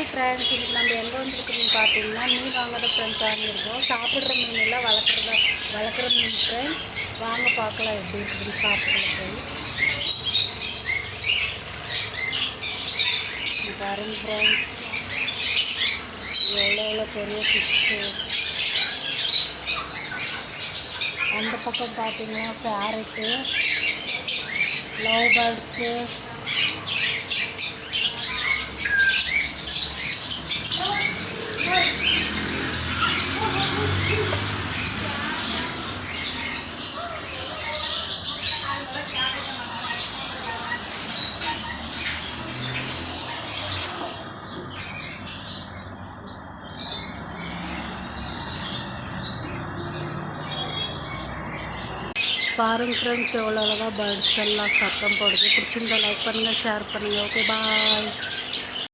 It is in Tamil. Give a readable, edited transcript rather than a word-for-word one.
ஹாய் ஃப்ரெண்ட்ஸ், இன்றைக்கி நம்ம எங்கே வந்துருக்குதுன்னு பார்த்தீங்கன்னா மீன் வாங்குற ஃப்ரெண்ட்ஸ் வாங்கியிருக்கோம். சாப்பிட்ற மீனெல்லாம் வளர்க்குற மீன் ஃப்ரெண்ட்ஸ். வாங்க பார்க்கலாம் எப்படி இருக்குதுன்னு சாப்பிட்றது போய் பாருங்க ஃப்ரெண்ட்ஸ். எவ்வளோ பெரிய ஃபிஷ்ஷு. அந்த பக்கம் பார்த்தீங்கன்னா கேரட்டு, லவ் பேர்ட்ஸு, பாருங்க ஃப்ரெண்ட்ஸ் எவ்வளோ அழகாக பேர்ட்ஸ் எல்லாம் சத்தம் போடுது. பிடிச்சிருந்தா லைக் பண்ணுங்கள், ஷேர் பண்ணுங்கள். Okay bye.